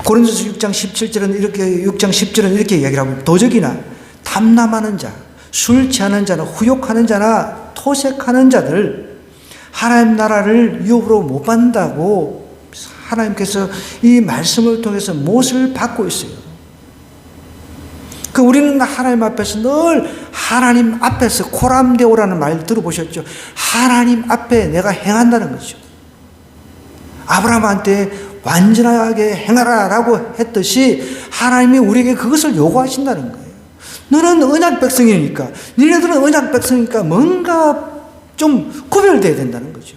고린도서 6장 10절은 이렇게 이야기를 하고, 도적이나 탐남하는 자, 술 취하는 자나 후욕하는 자나 토색하는 자들 하나님 나라를 유업으로 못 받는다고 하나님께서 이 말씀을 통해서 못을 받고 있어요. 우리는 하나님 앞에서 늘 하나님 앞에서 코람데오라는 말 들어보셨죠? 하나님 앞에 내가 행한다는 거죠. 아브라함한테 완전하게 행하라 라고 했듯이 하나님이 우리에게 그것을 요구하신다는 거예요. 너는 언약 백성이니까, 니네들은 언약 백성이니까 뭔가 좀 구별돼야 된다는 거죠.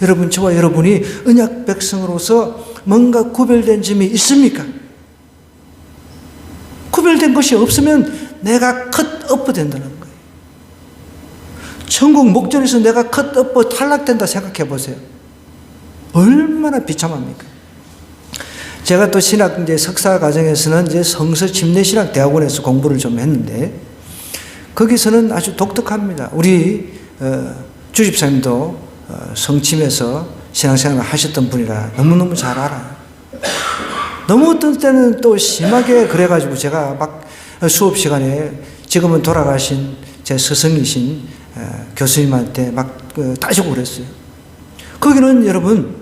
여러분, 저와 여러분이 언약 백성으로서 뭔가 구별된 점이 있습니까? 구별된 이런 것이 없으면 내가 컷오프 된다는 거예요. 천국 목전에서 내가 컷오프 탈락된다 생각해 보세요. 얼마나 비참합니까? 제가 또 신학 이제 석사 과정에서는 이제 성서 침례신학 대학원에서 공부를 좀 했는데 거기서는 아주 독특합니다. 우리 주집사님도 성침에서 신앙생활을 하셨던 분이라 너무너무 잘 알아요. 너무 어떤 때는 또 심하게 그래가지고 제가 막 수업 시간에 지금은 돌아가신 제 스승이신 교수님한테 막 따지고 그랬어요. 거기는 여러분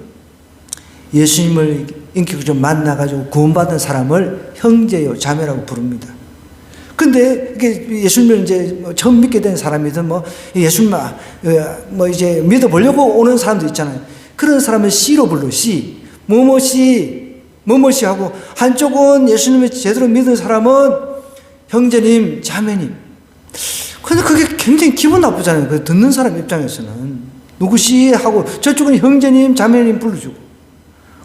예수님을 인격적으로 만나가지고 구원받은 사람을 형제요 자매라고 부릅니다. 근데 이게 예수님을 이제 처음 믿게 된 사람이든 뭐 예수님 뭐 이제 믿어보려고 오는 사람도 있잖아요. 그런 사람은 C로 불러. C 뭐뭐시 하고, 한쪽은 예수님을 제대로 믿은 사람은 형제님 자매님. 근데 그게 굉장히 기분 나쁘잖아요. 그 듣는 사람 입장에서는 누구시 하고 저쪽은 형제님 자매님 불러주고.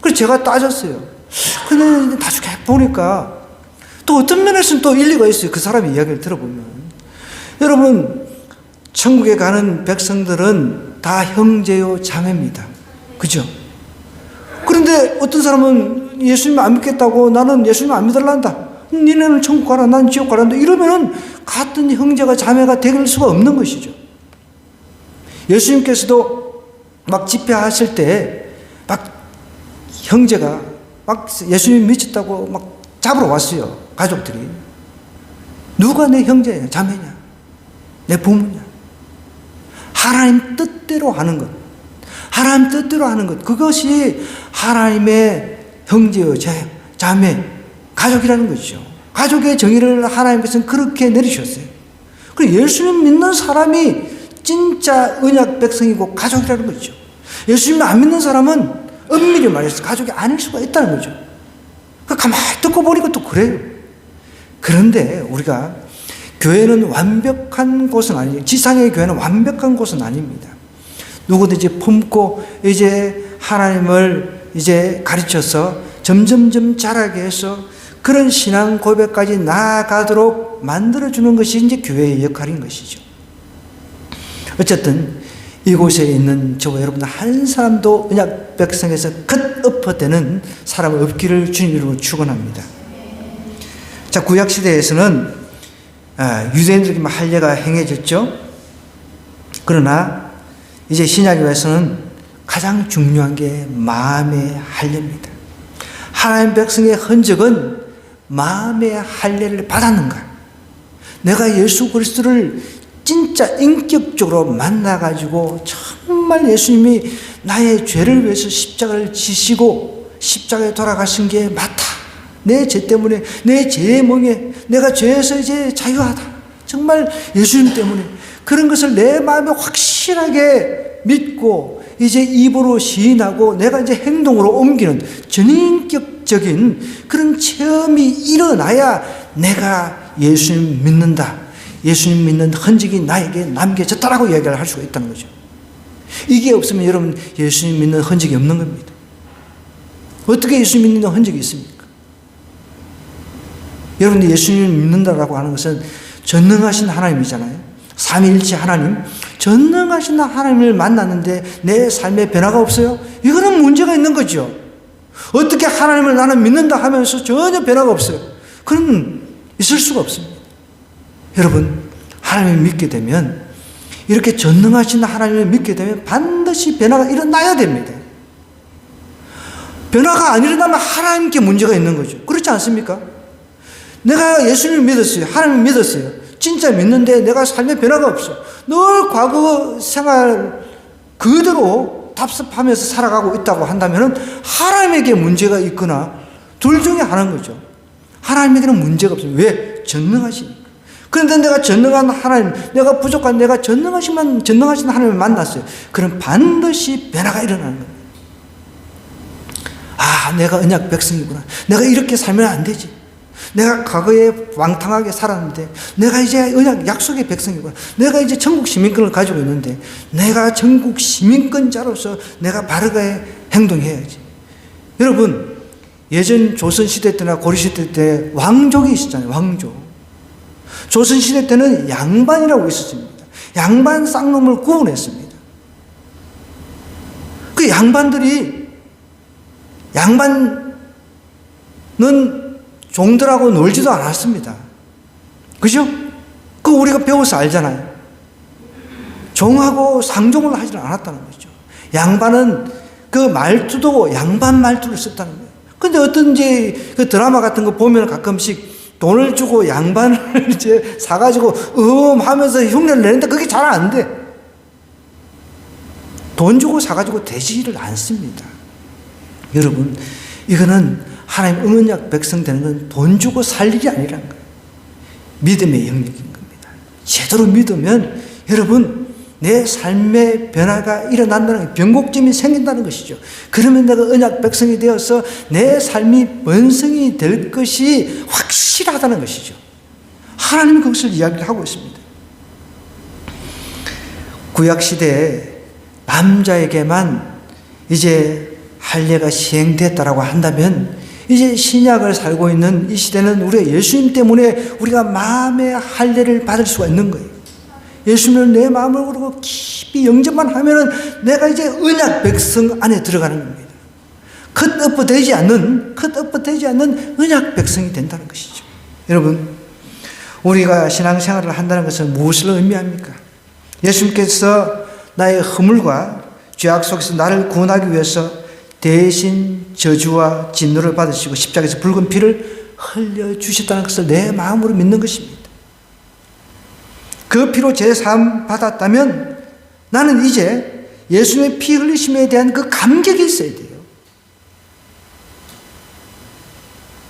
그래서 제가 따졌어요. 근데 나중에 보니까 또 어떤 면에서는 또 일리가 있어요. 그 사람의 이야기를 들어보면. 여러분, 천국에 가는 백성들은 다 형제요 자매입니다. 그죠? 그런데 어떤 사람은 예수님 안 믿겠다고, 나는 예수님 안 믿을란다, 니네는 천국 가라, 난 지옥 가란다, 이러면은 같은 형제가 자매가 될 수가 없는 것이죠. 예수님께서도 막 집회하실 때 막 형제가 막 예수님 미쳤다고 막 잡으러 왔어요. 가족들이. 누가 내 형제냐 자매냐 내 부모냐. 하나님 뜻대로 하는 것, 하나님 뜻대로 하는 것, 그것이 하나님의 형제요 자매 가족이라는 것이죠. 가족의 정의를 하나님께서는 그렇게 내리셨어요. 그리고 예수님 믿는 사람이 진짜 언약 백성이고 가족이라는 거죠. 예수님 안 믿는 사람은 엄밀히 말해서 가족이 아닐 수가 있다는 거죠. 가만히 듣고 보니까 또 그래요. 그런데 우리가 교회는 완벽한 곳은 아니에요. 지상의 교회는 완벽한 곳은 아닙니다. 누구든지 품고 이제 하나님을 이제 가르쳐서 점점점 자라게 해서 그런 신앙 고백까지 나아가도록 만들어주는 것이 이제 교회의 역할인 것이죠. 어쨌든 이곳에 있는 저와 여러분들 한 사람도 언약 백성에서 컷오프되는 사람 없기를 주님 이름으로 축원합니다. 자, 구약 시대에서는 유대인들에게 할례가 행해졌죠. 그러나 이제 신약에서는 가장 중요한 게 마음의 할례입니다. 하나님 백성의 흔적은 마음의 할례를 받았는가? 내가 예수 그리스도를 진짜 인격적으로 만나가지고 정말 예수님이 나의 죄를 위해서 십자가를 지시고 십자가에 돌아가신 게 맞다. 내 죄 때문에, 내 죄의 멍에 내가 죄에서 이제 자유하다. 정말 예수님 때문에 그런 것을 내 마음에 확실하게 믿고 이제 입으로 시인하고 내가 이제 행동으로 옮기는 전인격적인 그런 체험이 일어나야 내가 예수님 믿는다, 예수님 믿는 흔적이 나에게 남겨졌다라고 이야기를 할 수가 있다는 거죠. 이게 없으면 여러분 예수님 믿는 흔적이 없는 겁니다. 어떻게 예수님 믿는 흔적이 있습니까? 여러분들 예수님 믿는다라고 하는 것은 전능하신 하나님이잖아요. 삼위일체 하나님, 전능하신 하나님을 만났는데 내 삶에 변화가 없어요? 이거는 문제가 있는 거죠. 어떻게 하나님을 나는 믿는다 하면서 전혀 변화가 없어요? 그건 있을 수가 없습니다. 여러분, 하나님을 믿게 되면, 이렇게 전능하신 하나님을 믿게 되면 반드시 변화가 일어나야 됩니다. 변화가 안 일어나면 하나님께 문제가 있는 거죠. 그렇지 않습니까? 내가 예수님을 믿었어요. 하나님을 믿었어요. 진짜 믿는데 내가 삶에 변화가 없어. 늘 과거 생활 그대로 답습하면서 살아가고 있다고 한다면 하나님에게 문제가 있거나 둘 중에 하나인 거죠. 하나님에게는 문제가 없어요. 왜? 전능하시니까. 그런데 내가 전능한 하나님, 내가 부족한 내가 전능하신 하나님을 만났어요. 그럼 반드시 변화가 일어나는 겁니다. 아, 내가 언약 백성이구나. 내가 이렇게 살면 안 되지. 내가 과거에 왕탕하게 살았는데 내가 이제 언약 약속의 백성이구나. 내가 이제 천국 시민권을 가지고 있는데 내가 천국 시민권자로서 내가 바르게 행동해야지. 여러분, 예전 조선시대 때나 고려시대 때 왕족이 있었잖아요. 왕족. 조선시대 때는 양반이라고 있었습니다. 양반 쌍놈을 구분했습니다. 그 양반들이, 양반은 종들하고 놀지도 않았습니다. 그죠? 그거 우리가 배워서 알잖아요. 종하고 상종을 하지 않았다는 거죠. 양반은 그 말투도 양반 말투를 썼다는 거예요. 근데 어떤지 그 드라마 같은 거 보면 가끔씩 돈을 주고 양반을 이제 사가지고 하면서 흉내를 내는데 그게 잘 안 돼. 돈 주고 사가지고 되지를 않습니다. 여러분, 이거는 하나님 언약 백성 되는 건 돈 주고 살 일이 아니라는 거예요. 믿음의 영역인 겁니다. 제대로 믿으면 여러분, 내 삶의 변화가 일어난다는, 변곡점이 생긴다는 것이죠. 그러면 내가 언약 백성이 되어서 내 삶이 번성이 될 것이 확실하다는 것이죠. 하나님이 그것을 이야기를 하고 있습니다. 구약시대에 남자에게만 이제 할례가 시행됐다라고 한다면, 이제 신약을 살고 있는 이 시대는 우리가 예수님 때문에 우리가 마음의 할례를 받을 수가 있는 거예요. 예수님을 내 마음을 그러고 깊이 영접만 하면은 내가 이제 언약 백성 안에 들어가는 겁니다. 컷오프 되지 않는 언약 백성이 된다는 것이죠. 여러분, 우리가 신앙생활을 한다는 것은 무엇을 의미합니까? 예수님께서 나의 허물과 죄악 속에서 나를 구원하기 위해서 대신 저주와 진노를 받으시고 십자가에서 붉은 피를 흘려주셨다는 것을 내 마음으로 믿는 것입니다. 그 피로 제사함 받았다면 나는 이제 예수님의 피 흘리심에 대한 그 감격이 있어야 돼요.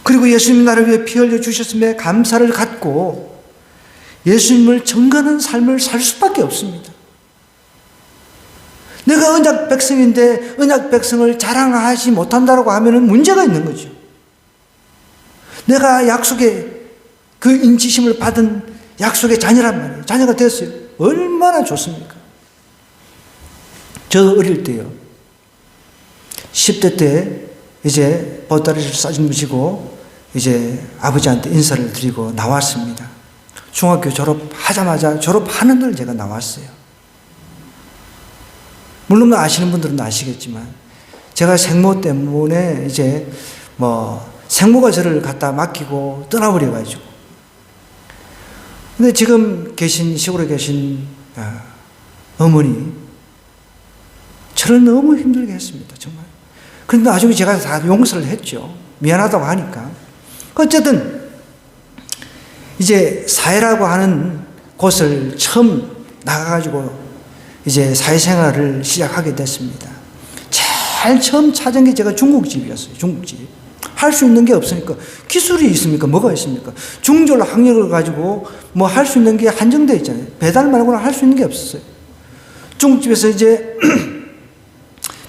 그리고 예수님이 나를 위해 피 흘려주셨음에 감사를 갖고 예수님을 증거하는 삶을 살 수밖에 없습니다. 내가 언약 백성인데 언약 백성을 자랑하지 못한다고 하면 문제가 있는 거죠. 내가 약속의 그 인치심을 받은 약속의 자녀란 말이에요. 자녀가 됐어요. 얼마나 좋습니까? 저 어릴 때요, 10대 때 이제 보따리를 싸주시고 이제 아버지한테 인사를 드리고 나왔습니다. 중학교 졸업하자마자 졸업하는 날 제가 나왔어요. 물론 아시는 분들은 아시겠지만 제가 생모 때문에 이제 생모가 저를 갖다 맡기고 떠나버려가지고, 근데 지금 시골에 계신 어머니, 저를 너무 힘들게 했습니다, 정말. 그런데 나중에 제가 다 용서를 했죠. 미안하다고 하니까. 어쨌든, 이제 사회라고 하는 곳을 처음 나가가지고 이제 사회생활을 시작하게 됐습니다. 제일 처음 찾은 게 제가 중국집이었어요, 중국집. 할 수 있는 게 없으니까. 기술이 있습니까? 뭐가 있습니까? 중졸 학력을 가지고 할 수 있는 게 한정되어 있잖아요. 배달 말고는 할 수 있는 게 없었어요. 중국집에서 이제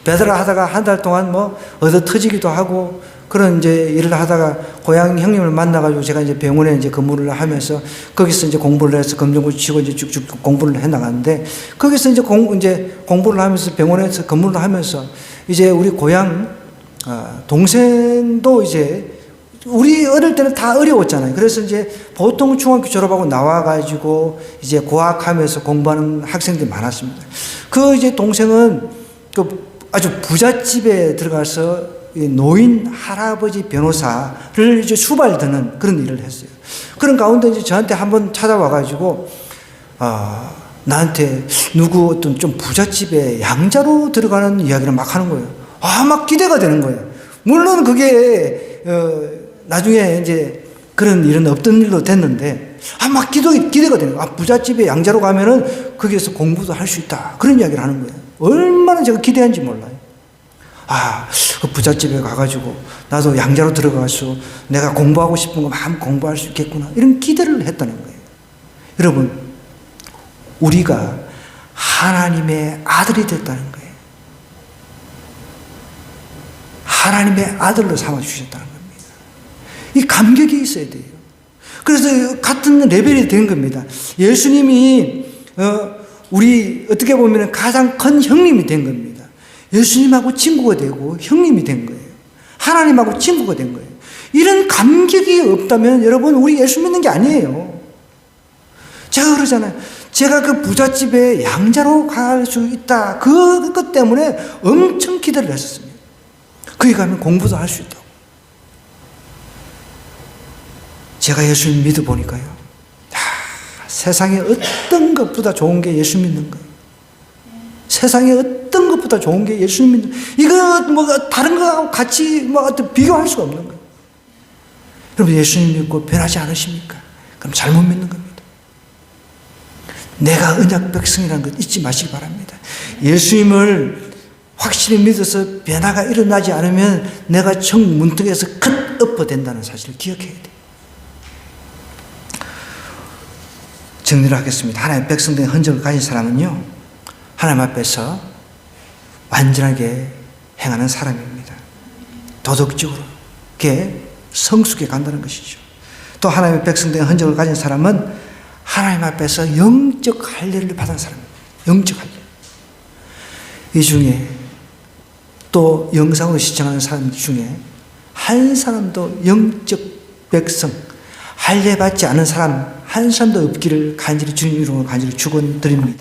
배달을 하다가 한 달 동안 얻어 터지기도 하고 그런 이제 일을 하다가 고향 형님을 만나가지고 제가 이제 병원에 이제 근무를 하면서 거기서 이제 공부를 해서 검정고시 치고 이제 쭉쭉 공부를 해 나갔는데, 거기서 이제 공부를 하면서 병원에서 근무를 하면서 이제 우리 고향 동생도 이제 우리 어릴 때는 다 어려웠잖아요. 그래서 이제 보통 중학교 졸업하고 나와가지고 이제 고학하면서 공부하는 학생들이 많았습니다. 그 이제 동생은 그 아주 부잣집에 들어가서 노인 할아버지 변호사를 이제 수발드는 그런 일을 했어요. 그런 가운데 이제 저한테 한번 찾아와가지고 나한테 누구 어떤 좀 부잣집에 양자로 들어가는 이야기를 막 하는 거예요. 막 기대가 되는 거예요. 물론 그게 나중에 이제 그런 일은 없던 일도 됐는데 막 기대가 되는 거예요. 부잣집에 양자로 가면은 거기에서 공부도 할 수 있다, 그런 이야기를 하는 거예요. 얼마나 제가 기대한지 몰라요. 그 부잣집에 가가지고 나도 양자로 들어가서 내가 공부하고 싶은 거 마음 공부할 수 있겠구나, 이런 기대를 했다는 거예요. 여러분, 우리가 하나님의 아들이 됐다는 거예요. 하나님의 아들로 삼아주셨다는 겁니다. 이 감격이 있어야 돼요. 그래서 같은 레벨이 된 겁니다. 예수님이 우리 어떻게 보면 가장 큰 형님이 된 겁니다. 예수님하고 친구가 되고 형님이 된 거예요. 하나님하고 친구가 된 거예요. 이런 감격이 없다면 여러분, 우리 예수 믿는 게 아니에요. 제가 그러잖아요. 제가 그 부잣집에 양자로 갈 수 있다. 그것 때문에 엄청 기대를 했었습니다. 거기 가면 공부도 할 수 있다고. 제가 예수님 믿어보니까요. 세상에 어떤 것보다 좋은 게 예수 믿는 거예요. 세상에 어떤 것보다 좋은 게 예수 믿는 거예요. 이거 뭐 다른 거하고 같이 뭐 어떤 비교할 수가 없는 거예요. 여러분 예수님 믿고 변하지 않으십니까? 그럼 잘못 믿는 겁니다. 내가 언약 백성이라는 것 잊지 마시기 바랍니다. 예수님을 확실히 믿어서 변화가 일어나지 않으면 내가 청 문턱에서 컷 엎어된다는 사실을 기억해야 돼요. 정리를 하겠습니다. 하나님의 백성된 흔적을 가진 사람은요, 하나님 앞에서 완전하게 행하는 사람입니다. 도덕적으로 그게 성숙해 간다는 것이죠. 또 하나님의 백성된 흔적을 가진 사람은 하나님 앞에서 영적 할례를 받은 사람입니다. 영적 할례. 이 중에 또 영상으로 시청하는 사람 중에 한 사람도 영적 백성, 할례 받지 않은 사람 한 사람도 없기를 간절히 주님 이름으로 간절히 축원드립니다.